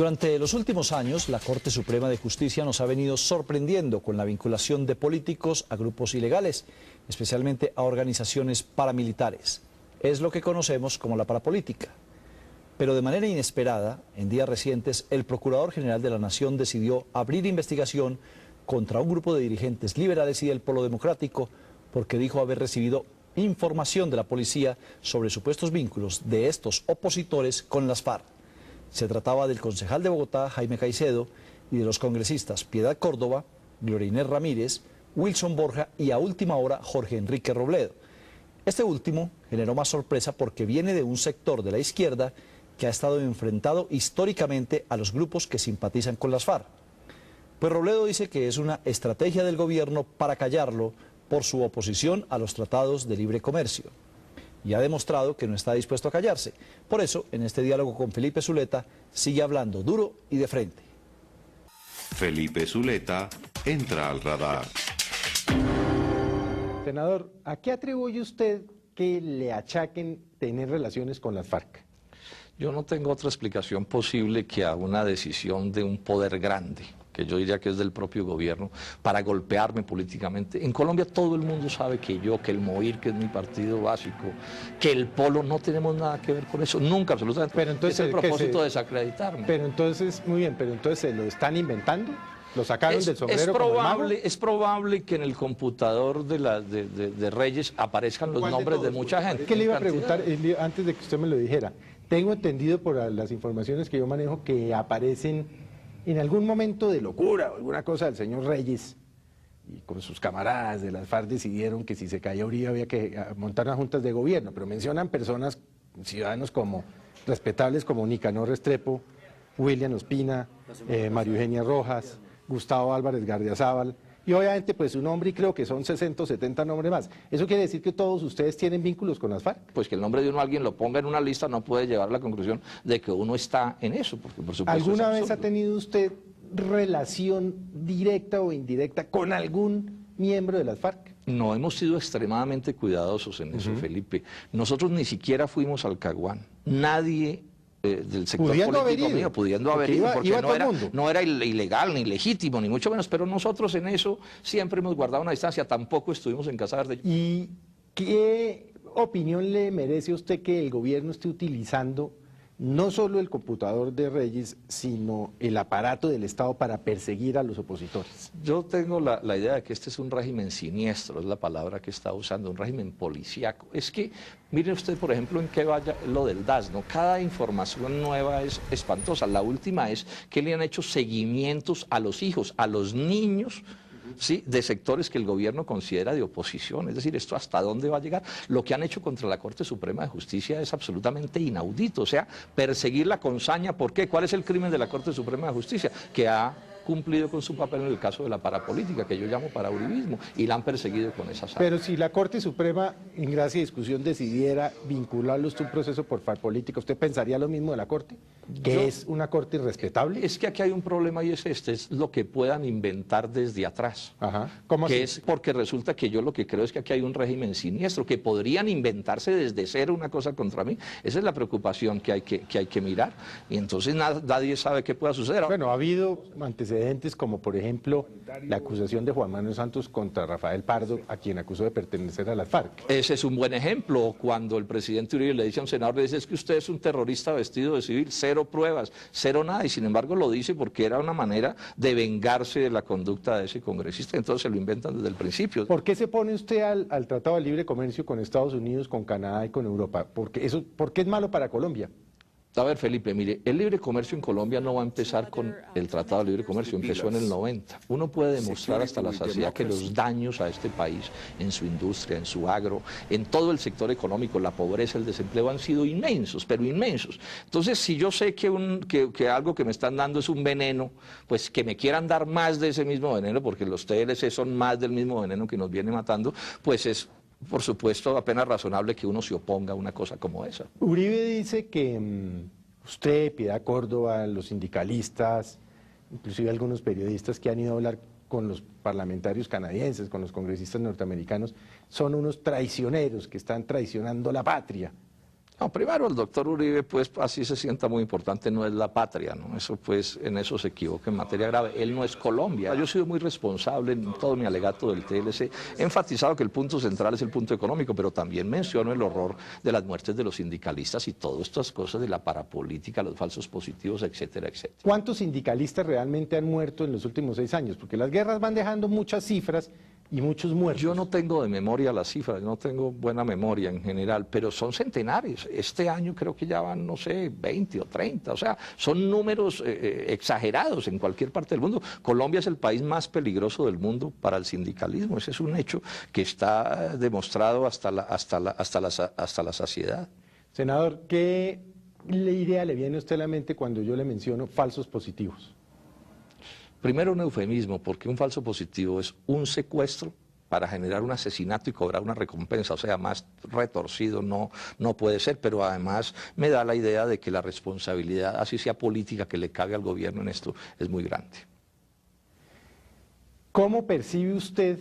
Durante los últimos años, la Corte Suprema de Justicia nos ha venido sorprendiendo con la vinculación de políticos a grupos ilegales, especialmente a organizaciones paramilitares. Es lo que conocemos como la parapolítica. Pero de manera inesperada, en días recientes, el Procurador General de la Nación decidió abrir investigación contra un grupo de dirigentes liberales y del Polo Democrático porque dijo haber recibido información de la policía sobre supuestos vínculos de estos opositores con las FARC. Se trataba del concejal de Bogotá, Jaime Caicedo, y de los congresistas Piedad Córdoba, Gloria Inés Ramírez, Wilson Borja y a última hora Jorge Enrique Robledo. Este último generó más sorpresa porque viene de un sector de la izquierda que ha estado enfrentado históricamente a los grupos que simpatizan con las FARC. Pues Robledo dice que es una estrategia del gobierno para callarlo por su oposición a los tratados de libre comercio. Y ha demostrado que no está dispuesto a callarse. Por eso, en este diálogo con Felipe Zuleta, sigue hablando duro y de frente. Felipe Zuleta entra al radar. Senador, ¿a qué atribuye usted que le achaquen tener relaciones con las FARC? Yo no tengo otra explicación posible que a una decisión de un poder grande, que yo diría que es del propio gobierno, para golpearme políticamente. En Colombia todo el mundo sabe que el MOIR, que es mi partido básico, que el Polo, no tenemos nada que ver con eso, nunca, absolutamente. Pero entonces, es el propósito de desacreditarme. Pero entonces, muy bien, pero entonces ¿se lo están inventando? ¿Lo sacaron del sombrero es probable que en el computador de Reyes aparezcan los nombres de mucha gente. ¿Qué le iba a preguntar antes de que usted me lo dijera? Tengo entendido por las informaciones que yo manejo que aparecen en algún momento de locura o alguna cosa del señor Reyes y con sus camaradas de las FARC decidieron que si se caía Uribe había que montar unas juntas de gobierno, pero mencionan personas, ciudadanos como respetables como Nicanor Restrepo, William Ospina, María Eugenia Rojas, Gustavo Álvarez Gardiazabal, y obviamente pues su nombre, y creo que son 60 o 70 nombres más. ¿Eso quiere decir que todos ustedes tienen vínculos con las FARC? Pues que el nombre de uno alguien lo ponga en una lista no puede llevar a la conclusión de que uno está en eso, porque por supuesto ¿Alguna vez ha tenido usted relación directa o indirecta con algún miembro de las FARC? No, hemos sido extremadamente cuidadosos en eso, Felipe. Nosotros ni siquiera fuimos al Caguán. Nadie del sector político mío, pudiendo haber ido, porque no era ilegal, ni legítimo, ni mucho menos, pero nosotros en eso siempre hemos guardado una distancia, tampoco estuvimos en Casa Verde. ¿Y qué opinión le merece a usted que el gobierno esté utilizando no solo el computador de Reyes, sino el aparato del Estado para perseguir a los opositores? Yo tengo la idea de que este es un régimen siniestro, es la palabra que está usando, un régimen policíaco. Es que, mire usted, por ejemplo, en qué vaya lo del DAS, ¿no? Cada información nueva es espantosa. La última es que le han hecho seguimientos a los hijos, a los niños, ¿sí?, de sectores que el gobierno considera de oposición. Es decir, ¿esto hasta dónde va a llegar? Lo que han hecho contra la Corte Suprema de Justicia es absolutamente inaudito. O sea, perseguirla con saña. ¿Por qué? ¿Cuál es el crimen de la Corte Suprema de Justicia? Que ha cumplido con su papel en el caso de la parapolítica, que yo llamo parauribismo, y la han perseguido con esa saña. Pero si la Corte Suprema, en gracia y discusión, decidiera vincularlos a un proceso por parapolítica, ¿usted pensaría lo mismo de la Corte? ¿Que es una Corte irrespetable? Es que aquí hay un problema y es es lo que puedan inventar desde atrás. Ajá. ¿Cómo así? Es porque resulta que yo lo que creo es que aquí hay un régimen siniestro, que podrían inventarse desde cero una cosa contra mí. Esa es la preocupación que hay que mirar, y entonces nadie sabe qué pueda suceder. Bueno, ha habido antecedentes como, por ejemplo, la acusación de Juan Manuel Santos contra Rafael Pardo, a quien acusó de pertenecer a las FARC. Ese es un buen ejemplo, cuando el presidente Uribe le dice a un senador, le dice, es que usted es un terrorista vestido de civil, cero pruebas, cero nada, y sin embargo lo dice porque era una manera de vengarse de la conducta de ese congresista, entonces se lo inventan desde el principio. ¿Por qué se pone usted al Tratado de Libre Comercio con Estados Unidos, con Canadá y con Europa? ¿Por qué es malo para Colombia? A ver, Felipe, mire, el libre comercio en Colombia no va a empezar con el Tratado de Libre Comercio, empezó en el 90. Uno puede demostrar hasta la saciedad que los daños a este país, en su industria, en su agro, en todo el sector económico, la pobreza, el desempleo, han sido inmensos, pero inmensos. Entonces, si yo sé que algo que me están dando es un veneno, pues que me quieran dar más de ese mismo veneno, porque los TLC son más del mismo veneno que nos viene matando, pues es, por supuesto, apenas razonable que uno se oponga a una cosa como esa. Uribe dice que usted, Piedad Córdoba, los sindicalistas, inclusive algunos periodistas que han ido a hablar con los parlamentarios canadienses, con los congresistas norteamericanos, son unos traicioneros que están traicionando la patria. No, primero el doctor Uribe, pues así se sienta muy importante, no es la patria, ¿no? Eso pues, en eso se equivoca en materia grave. Él no es Colombia. Yo he sido muy responsable en todo mi alegato del TLC. He enfatizado que el punto central es el punto económico, pero también menciono el horror de las muertes de los sindicalistas y todas estas cosas de la parapolítica, los falsos positivos, etcétera, etcétera. ¿Cuántos sindicalistas realmente han muerto en los últimos 6 años? Porque las guerras van dejando muchas cifras y muchos muertos. Yo no tengo de memoria las cifras, no tengo buena memoria en general, pero son centenares. Este año creo que ya van, no sé, 20 o 30, o sea, son números exagerados en cualquier parte del mundo. Colombia es el país más peligroso del mundo para el sindicalismo, ese es un hecho que está demostrado hasta la saciedad. Senador, ¿qué idea le viene a usted a la mente cuando yo le menciono falsos positivos? Primero un eufemismo, porque un falso positivo es un secuestro para generar un asesinato y cobrar una recompensa, o sea, más retorcido no puede ser, pero además me da la idea de que la responsabilidad, así sea política, que le cabe al gobierno en esto es muy grande. ¿Cómo percibe usted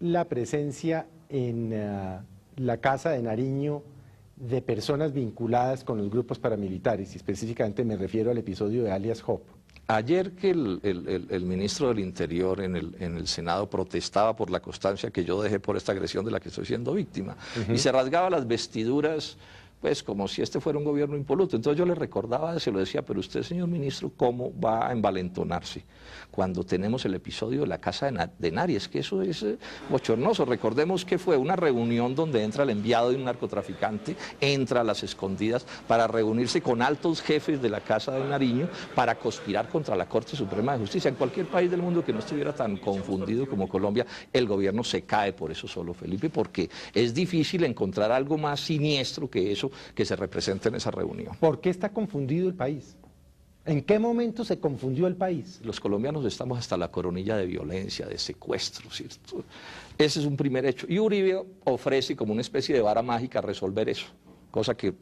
la presencia en la Casa de Nariño de personas vinculadas con los grupos paramilitares? Y específicamente me refiero al episodio de alias Job. Ayer que el ministro del Interior en el Senado protestaba por la constancia que yo dejé por esta agresión de la que estoy siendo víctima, y se rasgaba las vestiduras, pues como si este fuera un gobierno impoluto. Entonces yo le recordaba, se lo decía, pero usted, señor ministro, ¿cómo va a envalentonarse cuando tenemos el episodio de la Casa de Nari? Es que eso es bochornoso. Recordemos que fue una reunión donde entra el enviado de un narcotraficante, entra a las escondidas para reunirse con altos jefes de la Casa de Nariño para conspirar contra la Corte Suprema de Justicia. En cualquier país del mundo que no estuviera tan confundido como Colombia, el gobierno se cae por eso solo, Felipe, porque es difícil encontrar algo más siniestro que eso que se representa en esa reunión. ¿Por qué está confundido el país? ¿En qué momento se confundió el país? Los colombianos estamos hasta la coronilla de violencia, de secuestro, ¿cierto? Ese es un primer hecho. Y Uribe ofrece como una especie de vara mágica resolver eso, cosa que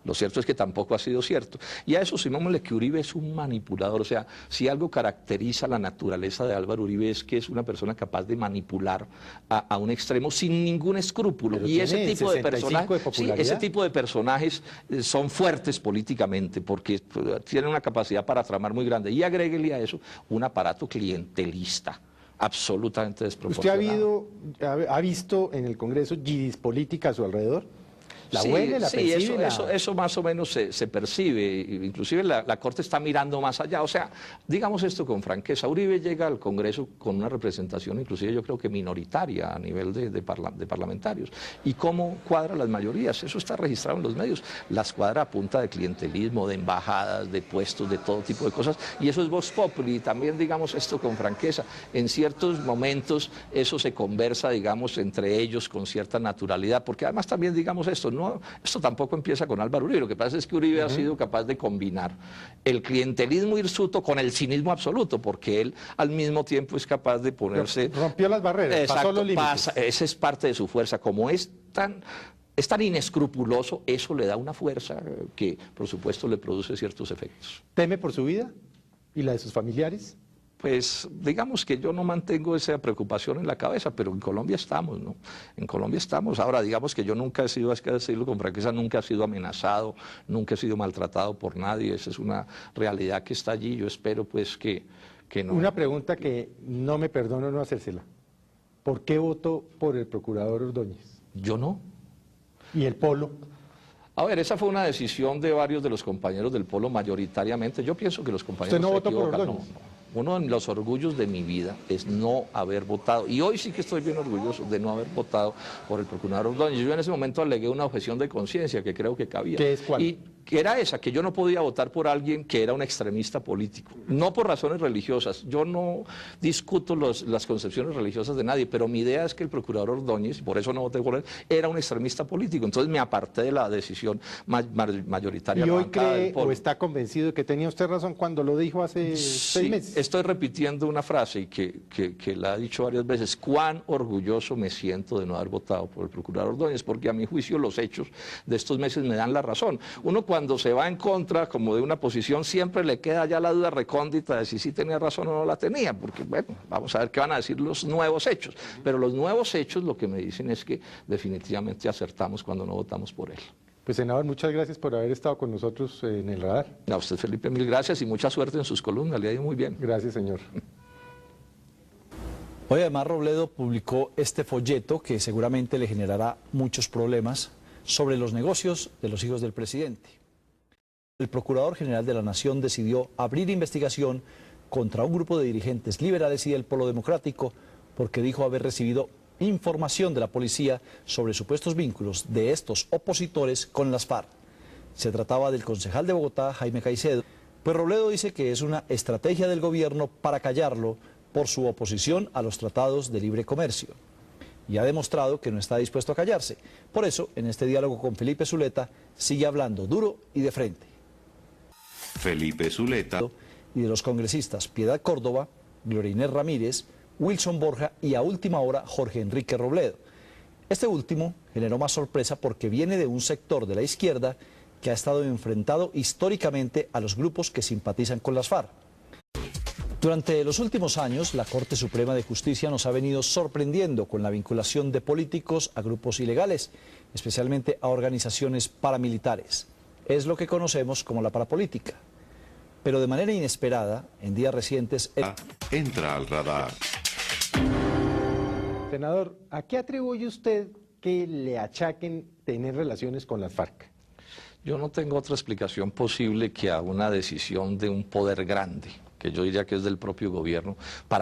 lo cierto es que tampoco ha sido cierto. Y a eso sumémosle que Uribe es un manipulador, o sea, si algo caracteriza la naturaleza de Álvaro Uribe es que es una persona capaz de manipular a un extremo sin ningún escrúpulo. Pero y ese tipo de personajes, sí, ese tipo de personajes son fuertes políticamente porque tienen una capacidad para tramar muy grande. Y agréguele a eso un aparato clientelista absolutamente desproporcionado. ¿Usted ha visto en el Congreso giris política a su alrededor? ¿La huele, la percibe? Eso más o menos se percibe, inclusive la Corte está mirando más allá. O sea, digamos esto con franqueza, Uribe llega al Congreso con una representación inclusive yo creo que minoritaria a nivel de parlamentarios. ¿Y cómo cuadra las mayorías? Eso está registrado en los medios. Las cuadra a punta de clientelismo, de embajadas, de puestos, de todo tipo de cosas. Y eso es vox populi. Y también digamos esto con franqueza. En ciertos momentos eso se conversa, digamos, entre ellos con cierta naturalidad. Porque además también digamos esto, esto tampoco empieza con Álvaro Uribe, lo que pasa es que Uribe ha sido capaz de combinar el clientelismo hirsuto con el cinismo absoluto, porque él al mismo tiempo es capaz de ponerse... Rompió las barreras, exacto, pasó los límites. Esa es parte de su fuerza, como es tan inescrupuloso, eso le da una fuerza que por supuesto le produce ciertos efectos. ¿Teme por su vida y la de sus familiares? Pues digamos que yo no mantengo esa preocupación en la cabeza, pero en Colombia estamos, ¿no? En Colombia estamos. Ahora, digamos que yo nunca he sido, hay que decirlo con franqueza, nunca he sido amenazado, nunca he sido maltratado por nadie. Esa es una realidad que está allí. Yo espero pues que no. Una pregunta que no me perdono no hacérsela. ¿Por qué votó por el procurador Ordóñez? Yo no. ¿Y el Polo? A ver, esa fue una decisión de varios de los compañeros del Polo mayoritariamente. Yo pienso que los compañeros ¿Usted no se votó por equivocan. Ordóñez? No. Uno de los orgullos de mi vida es no haber votado, y hoy sí que estoy bien orgulloso de no haber votado por el procurador Ordóñez. Yo en ese momento alegué una objeción de conciencia que creo que cabía. ¿Qué es cuál? Y que era esa, que yo no podía votar por alguien que era un extremista político, no por razones religiosas. Yo no discuto las concepciones religiosas de nadie, pero mi idea es que el procurador Ordóñez, y por eso no voté por él, era un extremista político. Entonces me aparté de la decisión mayoritaria. ¿Y hoy cree o está convencido de que tenía usted razón cuando lo dijo hace 6 meses? Estoy repitiendo una frase que la he dicho varias veces: cuán orgulloso me siento de no haber votado por el procurador Ordóñez, porque a mi juicio los hechos de estos meses me dan la razón. Uno cuando se va en contra como de una posición siempre le queda ya la duda recóndita de si sí tenía razón o no la tenía, porque bueno, vamos a ver qué van a decir los nuevos hechos, pero los nuevos hechos lo que me dicen es que definitivamente acertamos cuando no votamos por él. Pues senador, muchas gracias por haber estado con nosotros en el radar. A usted, Felipe, mil gracias y mucha suerte en sus columnas, le ha ido muy bien. Gracias, señor. Hoy además Robledo publicó este folleto que seguramente le generará muchos problemas sobre los negocios de los hijos del presidente. El Procurador General de la Nación decidió abrir investigación contra un grupo de dirigentes liberales y del Polo Democrático porque dijo haber recibido información de la policía sobre supuestos vínculos de estos opositores con las FARC. Se trataba del concejal de Bogotá, Jaime Caicedo, pues Robledo dice que es una estrategia del gobierno para callarlo por su oposición a los tratados de libre comercio. Y ha demostrado que no está dispuesto a callarse. Por eso, en este diálogo con Felipe Zuleta, sigue hablando duro y de frente. Felipe Zuleta. Y de los congresistas Piedad Córdoba, Gloria Inés Ramírez, Wilson Borja y a última hora Jorge Enrique Robledo. Este último generó más sorpresa porque viene de un sector de la izquierda que ha estado enfrentado históricamente a los grupos que simpatizan con las FARC. Durante los últimos años, la Corte Suprema de Justicia nos ha venido sorprendiendo con la vinculación de políticos a grupos ilegales, especialmente a organizaciones paramilitares. Es lo que conocemos como la parapolítica. Pero de manera inesperada, en días recientes... Entra al radar. Senador, ¿a qué atribuye usted que le achaquen tener relaciones con las FARC? Yo no tengo otra explicación posible que a una decisión de un poder grande, que yo diría que es del propio gobierno, para